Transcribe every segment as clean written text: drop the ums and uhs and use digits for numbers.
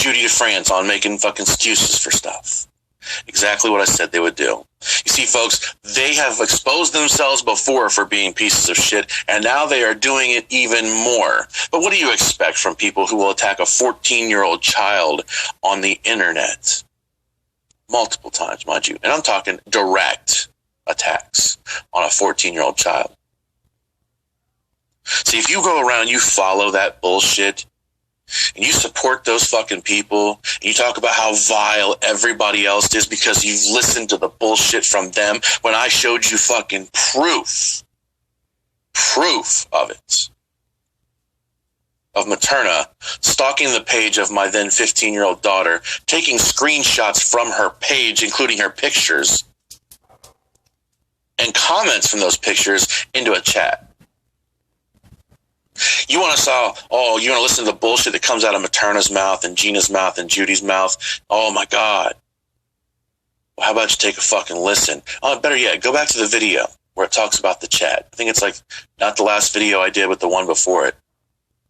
Judy DeFrance on making fucking excuses for stuff. Exactly what I said they would do. You see, folks, they have exposed themselves before for being pieces of shit, and now they are doing it even more. But what do you expect from people who will attack a 14-year-old child on the internet? Multiple times, mind you. And I'm talking direct attacks on a 14-year-old child. See, if you go around and you follow that bullshit, and you support those fucking people, and you talk about how vile everybody else is because you've listened to the bullshit from them, when I showed you fucking proof of it, of Materna stalking the page of my then 15-year-old daughter, taking screenshots from her page, including her pictures, and comments from those pictures into a chat. You want to listen to the bullshit that comes out of Materna's mouth and Gina's mouth and Judy's mouth? Oh my God. Well, how about you take a fucking listen? Oh, better yet, go back to the video where it talks about the chat. I think it's like not the last video I did, but the one before it.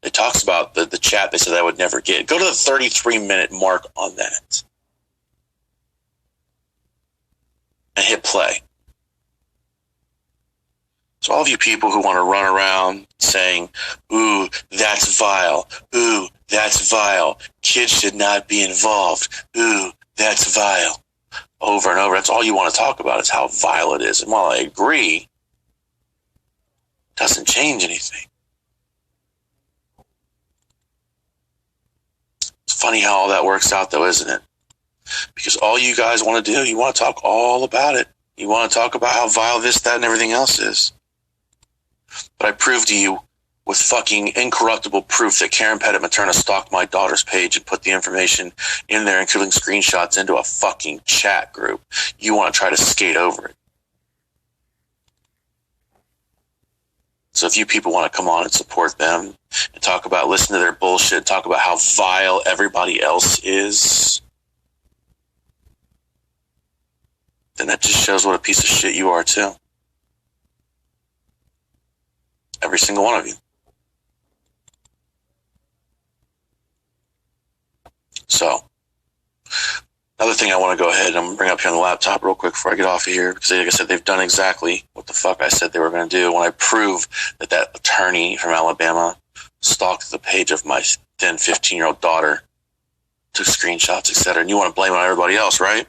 It talks about the chat they said I would never get. Go to the 33-minute mark on that. And hit play. So all of you people who want to run around saying, ooh, that's vile. Ooh, that's vile. Kids should not be involved. Ooh, that's vile. Over and over. That's all you want to talk about is how vile it is. And while I agree, it doesn't change anything. It's funny how all that works out, though, isn't it? Because all you guys want to do, you want to talk all about it. You want to talk about how vile this, that, and everything else is. But I proved to you with fucking incorruptible proof that Karen Pettit Materna stalked my daughter's page and put the information in there, including screenshots, into a fucking chat group. You want to try to skate over it. So if you people want to come on and support them and talk about, listen to their bullshit, talk about how vile everybody else is, then that just shows what a piece of shit you are too. Every single one of you. So, another thing I want to go ahead and bring up here on the laptop real quick before I get off of here, because like I said, they've done exactly what the fuck I said they were going to do when I prove that attorney from Alabama stalked the page of my then 15-year-old daughter, took screenshots, etc. And you want to blame it on everybody else, right?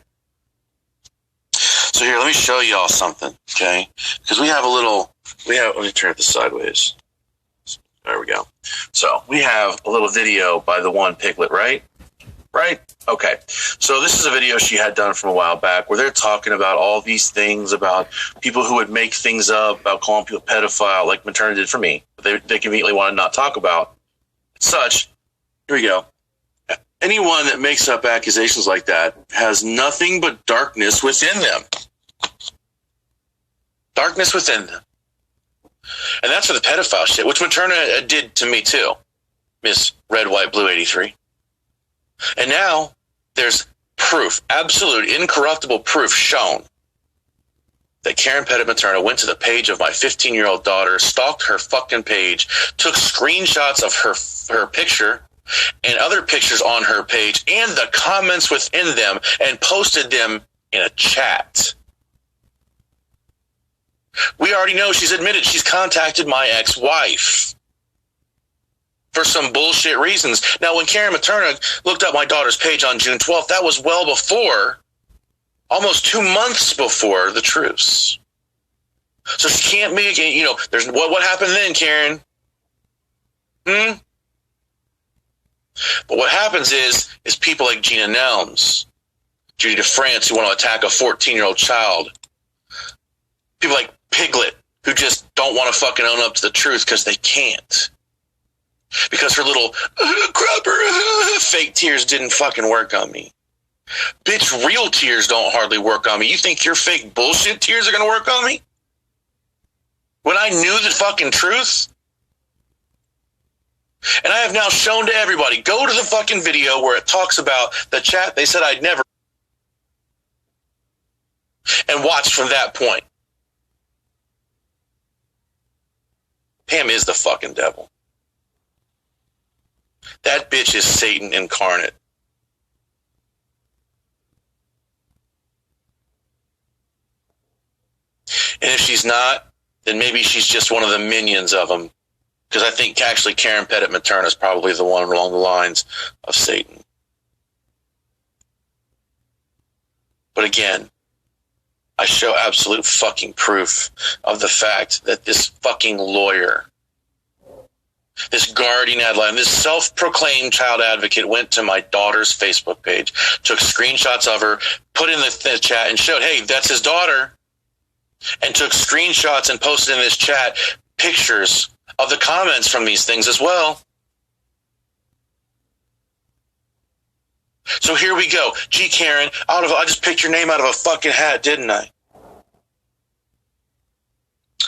So here, let me show y'all something, okay? Because let me turn this sideways. There we go. So we have a little video by the one Piglet, right? Right? Okay. So this is a video she had done from a while back where they're talking about all these things about people who would make things up, about calling people pedophile, like Materna did for me. But they conveniently want to not talk about such. Here we go. Anyone that makes up accusations like that has nothing but darkness within them. Darkness within them. And that's for the pedophile shit, which Materna did to me too. Miss Red, White, Blue 83. And now there's proof, absolute, incorruptible proof shown that Karen Pettit Materna went to the page of my 15-year-old daughter, stalked her fucking page, took screenshots of her picture and other pictures on her page and the comments within them and posted them in a chat. We already know she's admitted she's contacted my ex-wife for some bullshit reasons. Now, when Karen Materna looked up my daughter's page on June 12th, that was well before, almost 2 months before the truce. So she can't make it, there's what happened then, Karen? But what happens is people like Gina Nelms, Judy DeFrance, who want to attack a 14-year-old child, people like Piglet, who just don't want to fucking own up to the truth because they can't. Because her little fake tears didn't fucking work on me. Bitch, real tears don't hardly work on me. You think your fake bullshit tears are going to work on me? When I knew the fucking truth? And I have now shown to everybody, go to the fucking video where it talks about the chat they said I'd never, and watch from that point. Pam is the fucking devil. That bitch is Satan incarnate. And if she's not, then maybe she's just one of the minions of him. Because I think actually Karen Pettit Materna is probably the one along the lines of Satan. But again, I show absolute fucking proof of the fact that this fucking lawyer, this guardian ad litem, this self-proclaimed child advocate went to my daughter's Facebook page, took screenshots of her, put in the chat and showed, hey, that's his daughter, and took screenshots and posted in this chat pictures of the comments from these things as well. So here we go. Gee, Karen, I just picked your name out of a fucking hat, didn't I?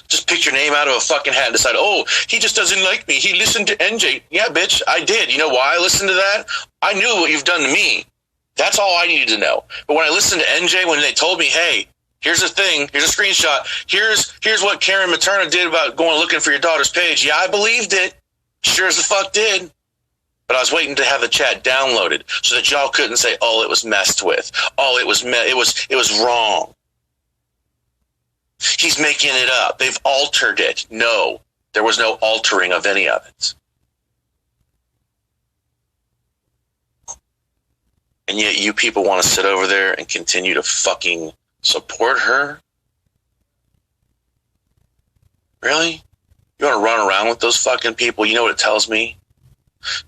Just picked your name out of a fucking hat and decided, oh, he just doesn't like me. He listened to NJ. Yeah, bitch, I did. You know why I listened to that? I knew what you've done to me. That's all I needed to know. But when I listened to NJ, when they told me, hey, here's a thing, here's a screenshot, here's what Karen Materna did about going looking for your daughter's page. Yeah, I believed it. Sure as the fuck did. But I was waiting to have the chat downloaded so that y'all couldn't say, oh, it was messed with. Oh, it was wrong. He's making it up. They've altered it. No, there was no altering of any of it. And yet you people want to sit over there and continue to fucking support her? Really? You want to run around with those fucking people? You know what it tells me?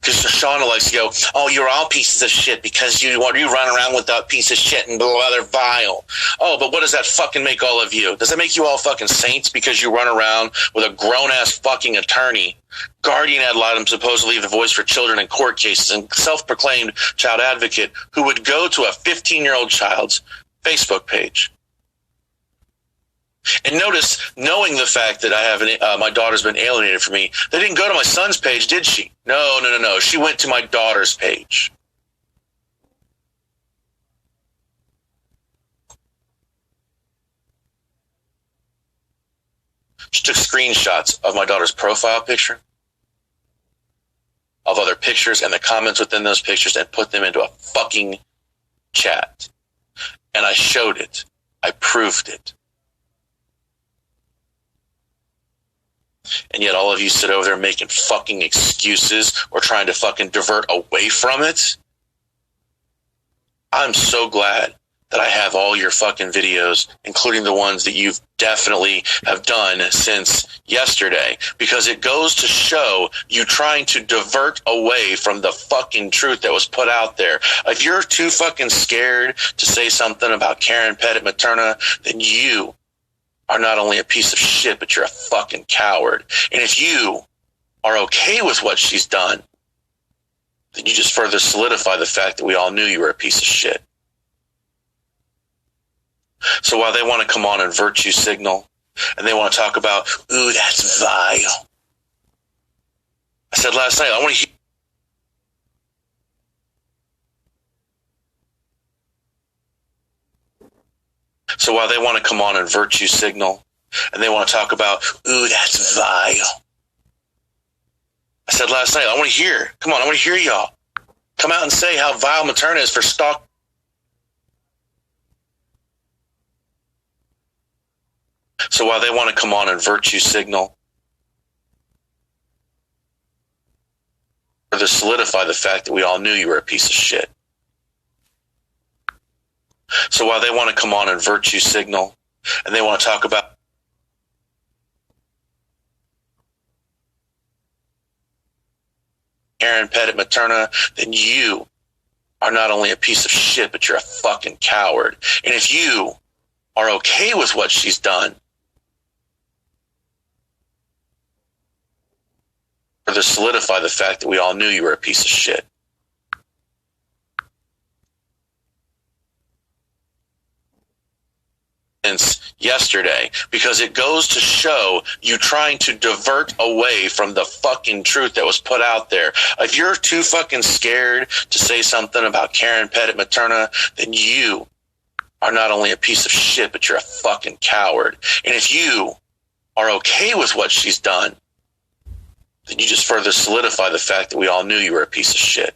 Because Shauna likes to go, oh, you're all pieces of shit because you run around with that piece of shit and blah, they're vile. Oh, but what does that fucking make all of you? Does that make you all fucking saints because you run around with a grown-ass fucking attorney, guardian ad litem, supposedly the voice for children in court cases, and self-proclaimed child advocate who would go to a 15-year-old child's Facebook page? And notice, knowing the fact that I have my daughter's been alienated from me, they didn't go to my son's page, did she? No. She went to my daughter's page. She took screenshots of my daughter's profile picture, of other pictures and the comments within those pictures, and put them into a fucking chat. And I showed it. I proved it. And yet all of you sit over there making fucking excuses or trying to fucking divert away from it. I'm so glad that I have all your fucking videos, including the ones that you've definitely have done since yesterday, because it goes to show you trying to divert away from the fucking truth that was put out there. If you're too fucking scared to say something about Karen Pettit Materna, then you are not only a piece of shit, but you're a fucking coward. And if you are okay with what she's done, then you just further solidify the fact that we all knew you were a piece of shit. So while they want to come on and virtue signal, and they want to talk about, ooh, that's vile. I said last night, I want to hear. So while they want to come on and virtue signal, and they want to talk about, ooh, that's vile. I said last night, I want to hear. Come on, I want to hear y'all. Come out and say how vile Materna is for stalking. So while they want to come on and virtue signal, further solidify the fact that we all knew you were a piece of shit. So while they want to come on and virtue signal, and they want to talk about Karen Pettit Materna, then you are not only a piece of shit, but you're a fucking coward. And if you are okay with what she's done, further solidify the fact that we all knew you were a piece of shit. Since yesterday, because it goes to show you trying to divert away from the fucking truth that was put out there. If you're too fucking scared to say something about Karen Pettit Materna, then you are not only a piece of shit, but you're a fucking coward. And if you are okay with what she's done, then you just further solidify the fact that we all knew you were a piece of shit.